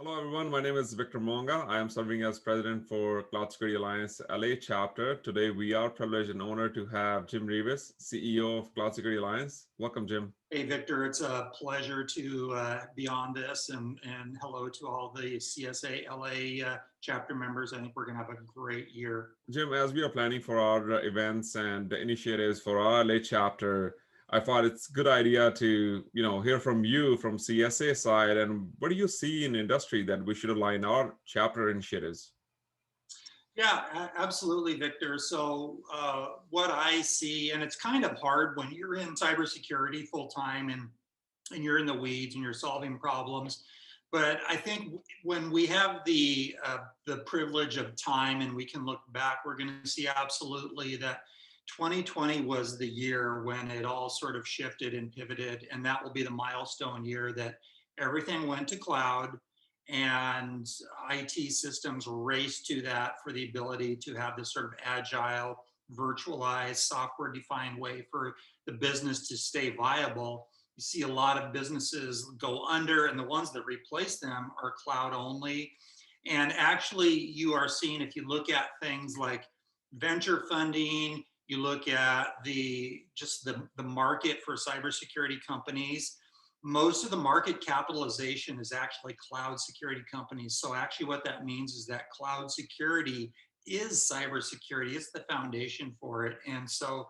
Hello, everyone. My name is Victor Monga. I am serving as president for Cloud Security Alliance LA chapter. Today, we are privileged and honored to have Jim Revis, CEO of Cloud Security Alliance. Welcome, Jim. Hey, Victor, it's a pleasure to be on this and hello to all the CSA LA chapter members. I think we're going to have a great year. Jim, as we are planning for our events and initiatives for our LA chapter, I thought it's a good idea to, hear from you from CSA side and what do you see in industry that we should align our chapter initiatives? Yeah, absolutely, Victor. So, what I see, and it's kind of hard when you're in cybersecurity full time and you're in the weeds and you're solving problems. But I think when we have the privilege of time and we can look back, we're going to see absolutely that 2020 was the year when it all sort of shifted and pivoted, and that will be the milestone year that everything went to cloud and IT systems raced to that for the ability to have this sort of agile, virtualized, software defined way for the business to stay viable. You see a lot of businesses go under, and the ones that replace them are cloud only. And actually, you are seeing, if you look at things like venture funding, you look at the market for cybersecurity companies, most of the market capitalization is actually cloud security companies. So actually what that means is that cloud security is cybersecurity. It's the foundation for it. And so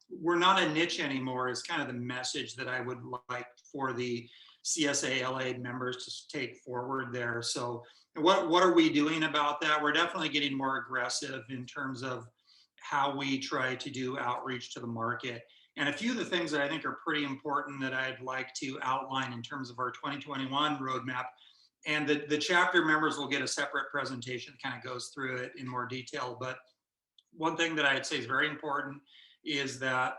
we're not a niche anymore is kind of the message that I would like for the CSA LA members to take forward there. So what are we doing about that? We're definitely getting more aggressive in terms of how we try to do outreach to the market. And a few of the things that I think are pretty important that I'd like to outline in terms of our 2021 roadmap. And the chapter members will get a separate presentation that kind of goes through it in more detail. But one thing that I'd say is very important is that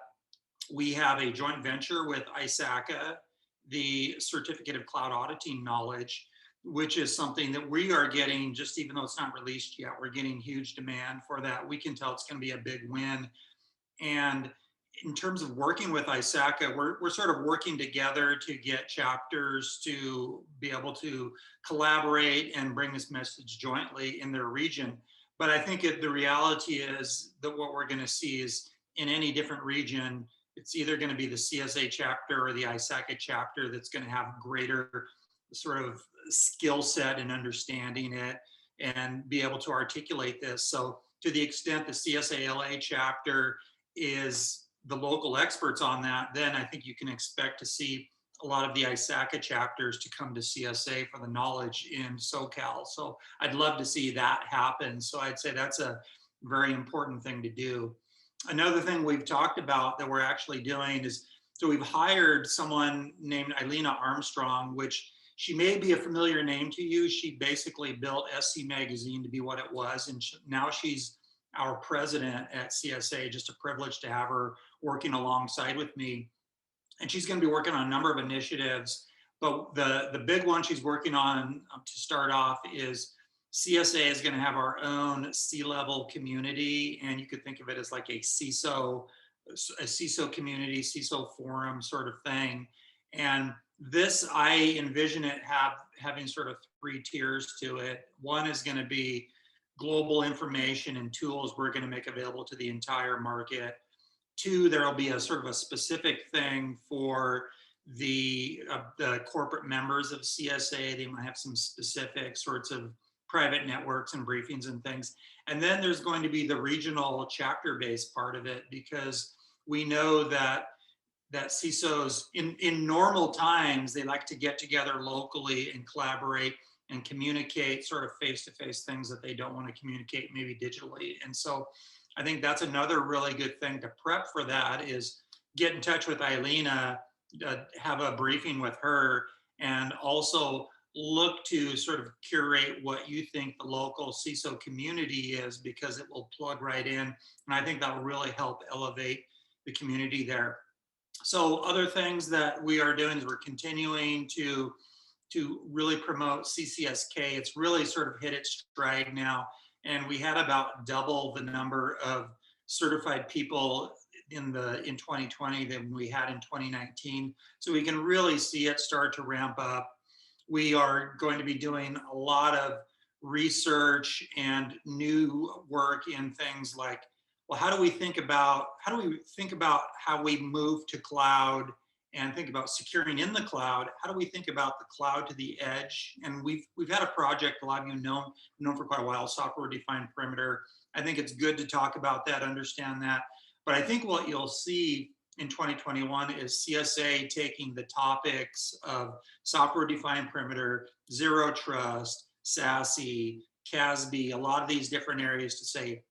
we have a joint venture with ISACA, the Certificate of Cloud Auditing Knowledge, which is something that we are getting, just even though it's not released yet, we're getting huge demand for that. We can tell it's going to be a big win. And in terms of working with ISACA, we're sort of working together to get chapters to be able to collaborate and bring this message jointly in their region. But I think the reality is that what we're going to see is in any different region, it's either going to be the CSA chapter or the ISACA chapter that's going to have greater sort of skill set in understanding it and be able to articulate this. So to the extent the CSA LA chapter is the local experts on that, then I think you can expect to see a lot of the ISACA chapters to come to CSA for the knowledge in SoCal. So I'd love to see that happen. So I'd say that's a very important thing to do. Another thing we've talked about that we're actually doing is, so we've hired someone named Eileena Armstrong, which she may be a familiar name to you. She basically built SC Magazine to be what it was. And now she's our president at CSA, just a privilege to have her working alongside with me. And she's going to be working on a number of initiatives. But the big one she's working on to start off is CSA is going to have our own C-level community. And you could think of it as like a CISO community, CISO forum sort of thing. And this, I envision it having sort of three tiers to it. One is going to be global information and tools we're going to make available to the entire market. Two, there will be a sort of a specific thing for the corporate members of CSA. They might have some specific sorts of private networks and briefings and things. And then there's going to be the regional chapter-based part of it, because we know that CISOs in normal times, they like to get together locally and collaborate and communicate sort of face-to-face things that they don't want to communicate maybe digitally. And so I think that's another really good thing to prep for that is get in touch with Eileena, have a briefing with her, and also look to sort of curate what you think the local CISO community is, because it will plug right in. And I think that will really help elevate the community there. So other things that we are doing is we're continuing to really promote CCSK. It's really sort of hit its stride now. And we had about double the number of certified people in 2020 than we had in 2019. So we can really see it start to ramp up. we are going to be doing a lot of research and new work in things like, well, how do we think about how we move to cloud and think about securing in the cloud? How do we think about the cloud to the edge? And we've had a project, a lot of you know for quite a while, software defined perimeter. I think it's good to talk about that, understand that. But I think what you'll see in 2021 is CSA taking the topics of software defined perimeter, zero trust, SASE, CASB, a lot of these different areas to say,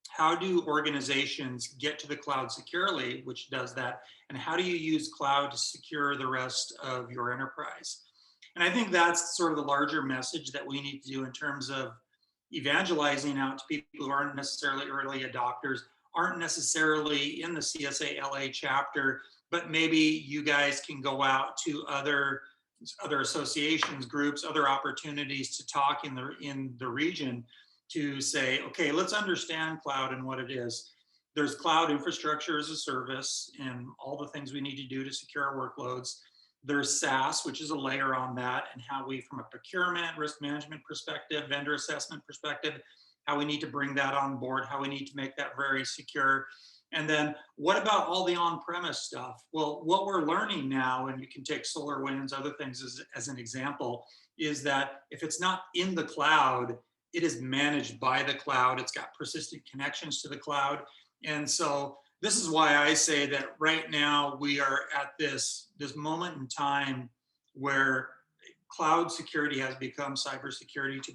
how do organizations get to the cloud securely, which does that, and how do you use cloud to secure the rest of your enterprise? And I think that's sort of the larger message that we need to do in terms of evangelizing out to people who aren't necessarily early adopters, aren't necessarily in the CSA LA chapter, but maybe you guys can go out to other associations, groups, other opportunities to talk in the region to say, okay, let's understand cloud and what it is. There's cloud infrastructure as a service and all the things we need to do to secure our workloads. There's SaaS, which is a layer on that, and how we, from a procurement, risk management perspective, vendor assessment perspective, how we need to bring that on board, how we need to make that very secure. And then what about all the on-premise stuff? Well, what we're learning now, and you can take SolarWinds, other things as an example, is that if it's not in the cloud, it is managed by the cloud. It's got persistent connections to the cloud. And so this is why I say that right now we are at this moment in time where cloud security has become cybersecurity to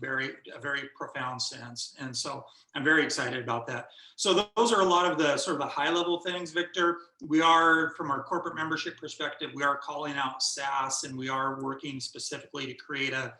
a very profound sense. And so I'm very excited about that. So those are a lot of the sort of the high level things, Victor. We are, from our corporate membership perspective, we are calling out SaaS, and we are working specifically to create a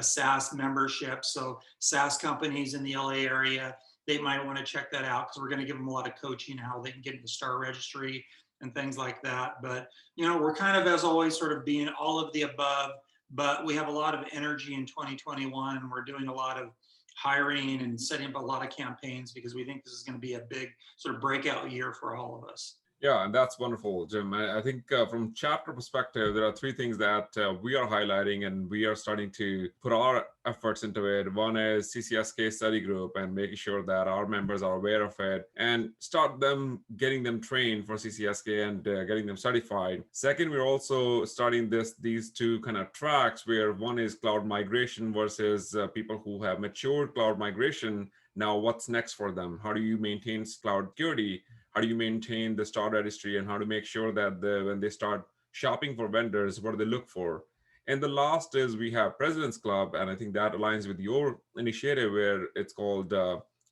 SaaS membership. So SaaS companies in the LA area, they might want to check that out, because we're going to give them a lot of coaching how they can get into the STAR registry and things like that. But, we're kind of, as always, sort of being all of the above, but we have a lot of energy in 2021, and we're doing a lot of hiring and setting up a lot of campaigns, because we think this is going to be a big sort of breakout year for all of us. Yeah, and that's wonderful, Jim. I think from chapter perspective, there are three things that we are highlighting and we are starting to put our efforts into it. One is CCSK study group and making sure that our members are aware of it and start them, getting them trained for CCSK and getting them certified. Second, we're also starting these two kind of tracks where one is cloud migration versus people who have matured cloud migration. Now, what's next for them? How do you maintain cloud security? How do you maintain the STAR registry, and how to make sure that when they start shopping for vendors, what do they look for? And the last is we have President's Club, and I think that aligns with your initiative where it's called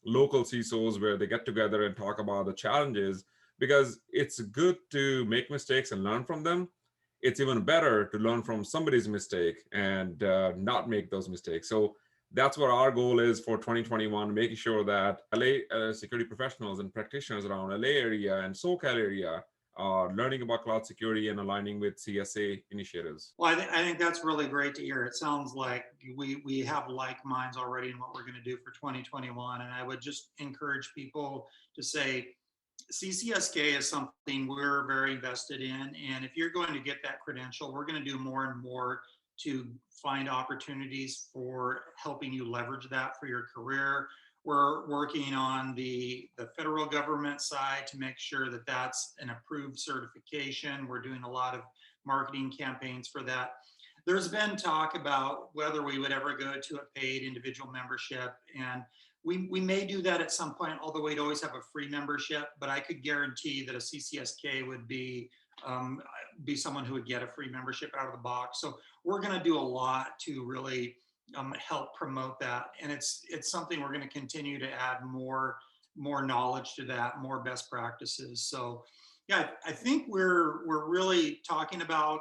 local CISOs, where they get together and talk about the challenges, because it's good to make mistakes and learn from them. It's even better to learn from somebody's mistake and not make those mistakes. So that's what our goal is for 2021, making sure that LA security professionals and practitioners around LA area and SoCal area are learning about cloud security and aligning with CSA initiatives. Well, I think that's really great to hear. It sounds like we have like minds already in what we're going to do for 2021. And I would just encourage people to say, CCSK is something we're very invested in. And if you're going to get that credential, we're going to do more and more to find opportunities for helping you leverage that for your career. We're working on the federal government side to make sure that that's an approved certification. We're doing a lot of marketing campaigns for that. There's been talk about whether we would ever go to a paid individual membership, and we may do that at some point, although we'd always have a free membership, but I could guarantee that a CCSK would be someone who would get a free membership out of the box. So we're going to do a lot to really help promote that, and it's something we're going to continue to add more knowledge to that, more best practices. So yeah, I think we're really talking about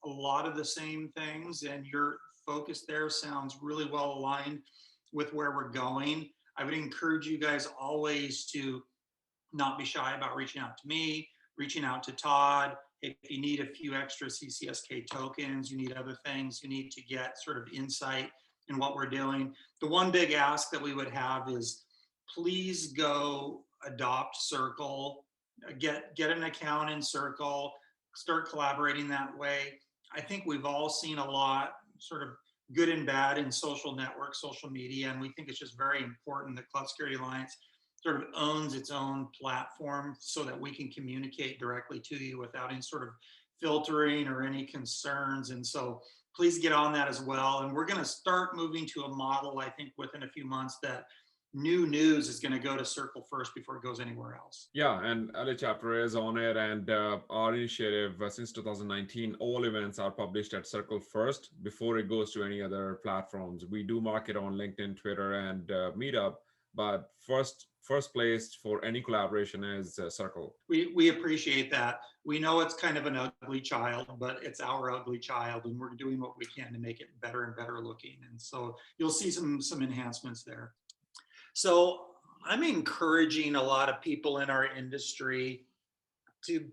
a lot of the same things, and your focus there sounds really well aligned with where we're going. I would encourage you guys always to not be shy about reaching out to me, reaching out to Todd. If you need a few extra CCSK tokens, you need other things, you need to get sort of insight in what we're doing. The one big ask that we would have is please go adopt Circle, get an account in Circle, start collaborating that way. I think we've all seen a lot sort of good and bad in social networks, social media, and we think it's just very important that Cloud Security Alliance sort of owns its own platform so that we can communicate directly to you without any sort of filtering or any concerns. And so please get on that as well. And we're going to start moving to a model, I think, within a few months that new news is going to go to Circle first before it goes anywhere else. Yeah, and LA chapter is on it, and our initiative since 2019, all events are published at Circle first before it goes to any other platforms. We do market on LinkedIn, Twitter, and Meetup, but first place for any collaboration is Circle. We appreciate that. We know it's kind of an ugly child, but it's our ugly child, and we're doing what we can to make it better and better looking. And so you'll see some enhancements there. So I'm encouraging a lot of people in our industry to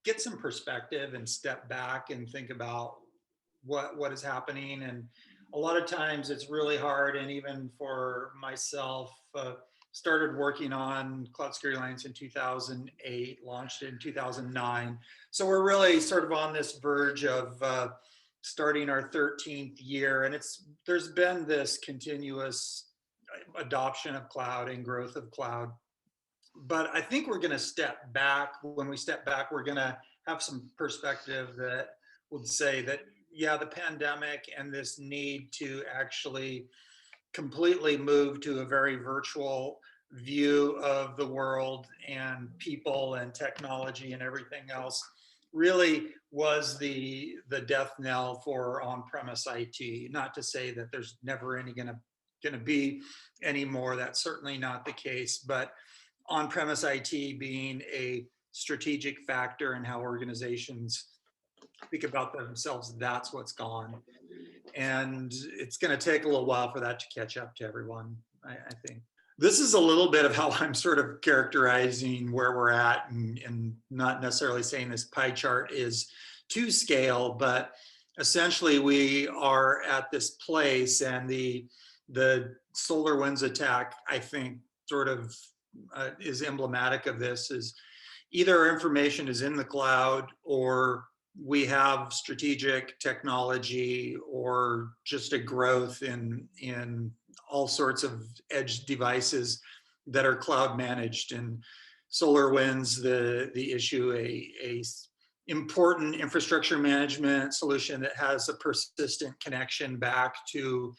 get some perspective and step back and think about what is happening. And a lot of times it's really hard. And even for myself, started working on Cloud Security Alliance in 2008, launched it in 2009. So we're really sort of on this verge of starting our 13th year. And there's been this continuous adoption of cloud and growth of cloud. But I think we're going to step back. When we step back, we're going to have some perspective that would say that, yeah, the pandemic and this need to actually completely move to a very virtual view of the world and people and technology and everything else really was the death knell for on-premise IT. Not to say that there's never any going to be any more. That's certainly not the case. But on-premise IT being a strategic factor in how organizations think about themselves, that's what's gone. And it's going to take a little while for that to catch up to everyone, I think. This is a little bit of how I'm sort of characterizing where we're at, and not necessarily saying this pie chart is to scale, but essentially we are at this place, and the SolarWinds attack, I think, sort of is emblematic of this. Is either our information is in the cloud, or we have strategic technology, or just a growth in all sorts of edge devices that are cloud managed. And SolarWinds, the issue, a important infrastructure management solution that has a persistent connection back to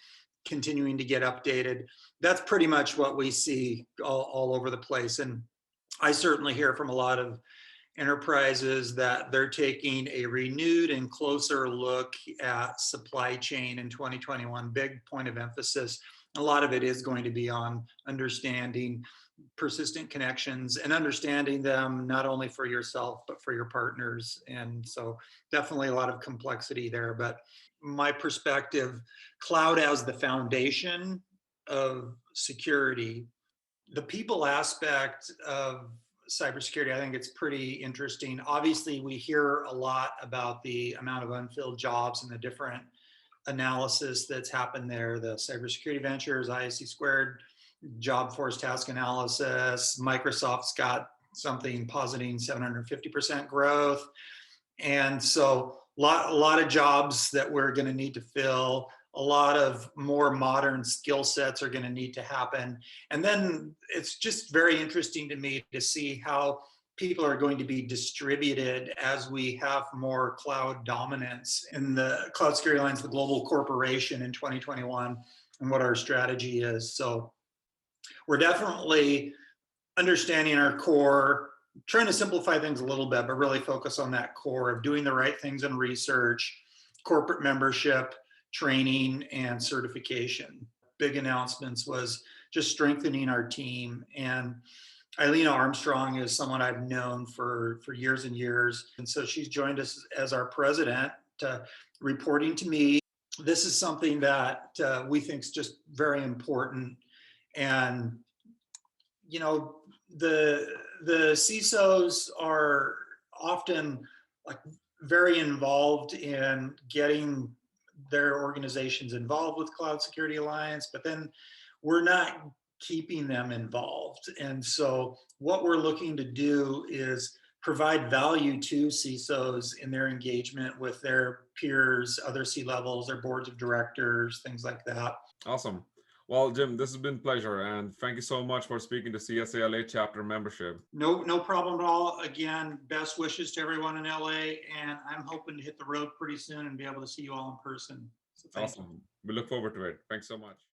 continuing to get updated. That's pretty much what we see all over the place. And I certainly hear from a lot of enterprises that they're taking a renewed and closer look at supply chain in 2021. Big point of emphasis. A lot of it is going to be on understanding persistent connections and understanding them not only for yourself, but for your partners. And so definitely a lot of complexity there. But my perspective, cloud as the foundation of security, the people aspect of cybersecurity, I think it's pretty interesting. Obviously, we hear a lot about the amount of unfilled jobs and the different analysis that's happened there. The cybersecurity ventures, ISC squared, job force task analysis. Microsoft's got something positing 750% growth. And so a lot of jobs that we're going to need to fill. A lot of more modern skill sets are going to need to happen. And then it's just very interesting to me to see how people are going to be distributed as we have more cloud dominance in the Cloud Security Alliance, the global corporation in 2021, and what our strategy is. So we're definitely understanding our core, trying to simplify things a little bit, but really focus on that core of doing the right things in research, corporate membership, training, and certification. Big announcements was just strengthening our team. And Eileen Armstrong is someone I've known for years and years. And so she's joined us as our president, reporting to me. This is something that we think is just very important. And, you know, the CISOs are often like very involved in getting their organizations involved with Cloud Security Alliance, but then we're not keeping them involved. And so what we're looking to do is provide value to CISOs in their engagement with their peers, other C levels, their boards of directors, things like that. Awesome. Well, Jim, this has been a pleasure, and thank you so much for speaking to CSA chapter membership. No problem at all. Again, best wishes to everyone in LA, and I'm hoping to hit the road pretty soon and be able to see you all in person. So thank you. Awesome. We look forward to it. Thanks so much.